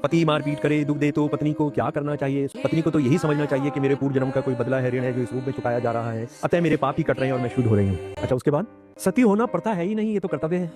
पति मारपीट करे, दुख दे तो पत्नी को क्या करना चाहिए? पत्नी को तो यही समझना चाहिए कि मेरे पूर्व जन्म का कोई बदला है, ऋण है जो इस रूप में चुकाया जा रहा है, अतः मेरे पाप ही कट रहे हैं और मैं शुद्ध हो रही हूँ। अच्छा, उसके बाद सती होना प्रथा है ही नहीं, ये तो कर्तव्य है।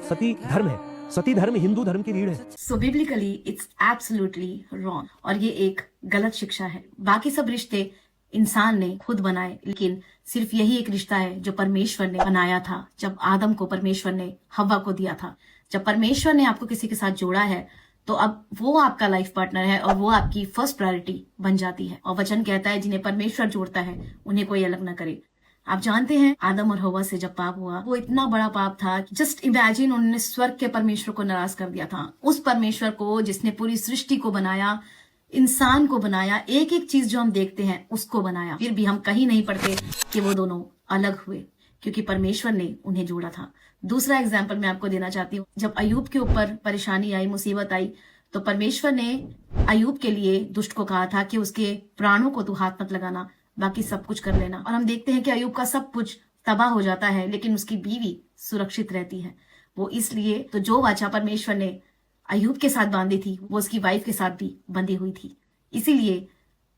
सती धर्म है, सती धर्म हिंदू धर्म की रीढ़ है। सो बिब्लिकली इट्स एब्सोल्युटली रॉन्ग और ये एक गलत शिक्षा है। बाकी सब रिश्ते इंसान ने खुद बनाए, लेकिन सिर्फ यही एक रिश्ता है जो परमेश्वर ने बनाया था। जब आदम को परमेश्वर ने हव्वा को दिया था, जब परमेश्वर ने आपको किसी के साथ जोड़ा है, तो अब वो आपका लाइफ पार्टनर है और वो आपकी फर्स्ट प्रायोरिटी बन जाती है। और वचन कहता है जिन्हें परमेश्वर जोड़ता है उन्हें कोई अलग न करे। आप जानते हैं आदम और हवा से जब पाप हुआ, वो इतना बड़ा पाप था कि जस्ट इमेजिन, उन्होंने स्वर्ग के परमेश्वर को नाराज कर दिया था। उस परमेश्वर को जिसने पूरी सृष्टि को बनाया, इंसान को बनाया, एक एक चीज जो हम देखते हैं उसको बनाया, फिर भी हम कहीं नहीं पढ़ते कि वो दोनों अलग हुए, क्योंकि परमेश्वर ने उन्हें जोड़ा था। दूसरा एग्जाम्पल मैं आपको देना चाहती हूँ। जब अयूब के ऊपर परेशानी आई, मुसीबत आई, तो परमेश्वर ने अयूब के लिए दुष्ट को कहा था कि उसके प्राणों को तू हाथ मत लगाना, बाकी सब कुछ कर लेना। और हम देखते हैं कि अयूब का सब कुछ तबाह हो जाता है, लेकिन उसकी बीवी सुरक्षित रहती है। वो इसलिए तो जो वाचा परमेश्वर ने अयूब के साथ बांधी थी, वो उसकी वाइफ के साथ भी बंधी हुई थी। इसीलिए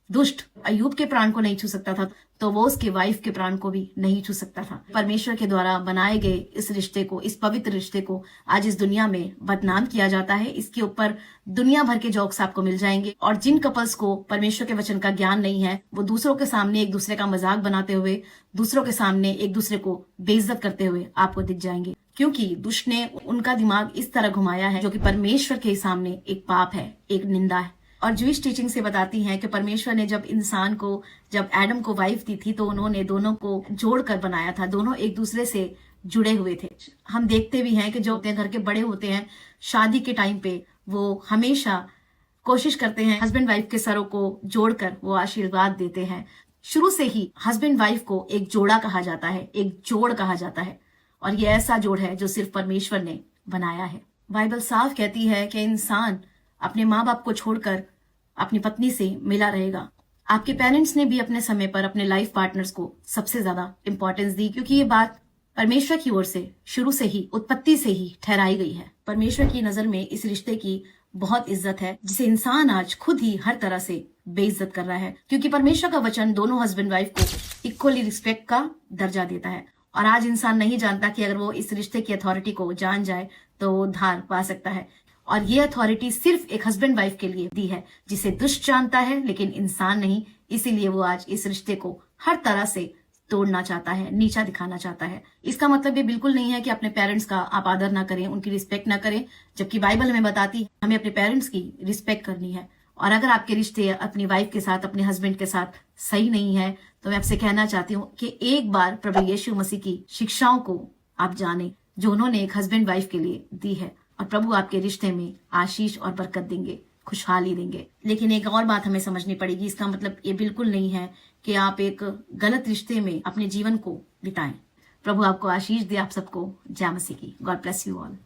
दुष्ट अयूब के प्राण को नहीं छू सकता था, तो वो उसके वाइफ के प्राण को भी नहीं छू सकता था। परमेश्वर के द्वारा बनाए गए इस रिश्ते को, इस पवित्र रिश्ते को आज इस दुनिया में बदनाम किया जाता है। इसके ऊपर दुनिया भर के जोक्स आपको मिल जाएंगे, और जिन कपल्स को परमेश्वर के वचन का ज्ञान नहीं है, वो दूसरों के सामने एक दूसरे का मजाक बनाते हुए, दूसरों के सामने एक दूसरे को बेइज्जत करते हुए आपको दिख जाएंगे, क्योंकि दुष्ट ने उनका दिमाग इस तरह घुमाया है, जो कि परमेश्वर के सामने एक पाप है, एक निंदा है। और ज्यूइश टीचिंग से बताती हैं कि परमेश्वर ने जब इंसान को, जब एडम को वाइफ दी थी, तो उन्होंने दोनों को जोड़कर बनाया था। दोनों एक दूसरे से जुड़े हुए थे। हम देखते भी हैं कि जो अपने घर के बड़े होते हैं, शादी के टाइम पे वो हमेशा कोशिश करते हैं हस्बैंड वाइफ के सरों को जोड़कर वो आशीर्वाद देते हैं। शुरू से ही हस्बैंड वाइफ को एक जोड़ा कहा जाता है, एक जोड़ कहा जाता है, और ये ऐसा जोड़ है जो सिर्फ परमेश्वर ने बनाया है। बाइबल साफ कहती है कि इंसान अपने माँ बाप को छोड़कर अपनी पत्नी से मिला रहेगा। आपके पेरेंट्स ने भी अपने समय पर अपने लाइफ पार्टनर्स को सबसे ज्यादा इंपॉर्टेंस दी, क्योंकि ये बात परमेश्वर की ओर से शुरू से ही, उत्पत्ति से ही ठहराई गई है। परमेश्वर की नजर में इस रिश्ते की बहुत इज्जत है, जिसे इंसान आज खुद ही हर तरह से बेइज्जत कर रहा है, क्योंकि परमेश्वर का वचन दोनों हस्बैंड वाइफ को इक्वली रिस्पेक्ट का दर्जा देता है। और आज इंसान नहीं जानता कि अगर वो इस रिश्ते की अथॉरिटी को जान जाए तो वो उद्धार पा सकता है। और ये अथॉरिटी सिर्फ एक हस्बैंड वाइफ के लिए दी है, जिसे दुष्ट जानता है लेकिन इंसान नहीं। इसीलिए वो आज इस रिश्ते को हर तरह से तोड़ना चाहता है, नीचा दिखाना चाहता है। इसका मतलब ये बिल्कुल नहीं है कि अपने पेरेंट्स का आप आदर ना करें, उनकी रिस्पेक्ट ना करें, जबकि बाइबल हमें बताती है हमें अपने पेरेंट्स की रिस्पेक्ट करनी है। और अगर आपके रिश्ते अपनी वाइफ के साथ, अपने हस्बैंड के साथ सही नहीं है, तो मैं आपसे कहना चाहती हूँ कि एक बार प्रभु यीशु मसीह की शिक्षाओं को आप जानें, जो उन्होंने एक हस्बैंड वाइफ के लिए दी है, और प्रभु आपके रिश्ते में आशीष और बरकत देंगे, खुशहाली देंगे। लेकिन एक और बात हमें समझनी पड़ेगी, इसका मतलब ये बिल्कुल नहीं है कि आप एक गलत रिश्ते में अपने जीवन को बिताएं। प्रभु आपको आशीष दे, आप सबको जय मसीह की। God bless you all.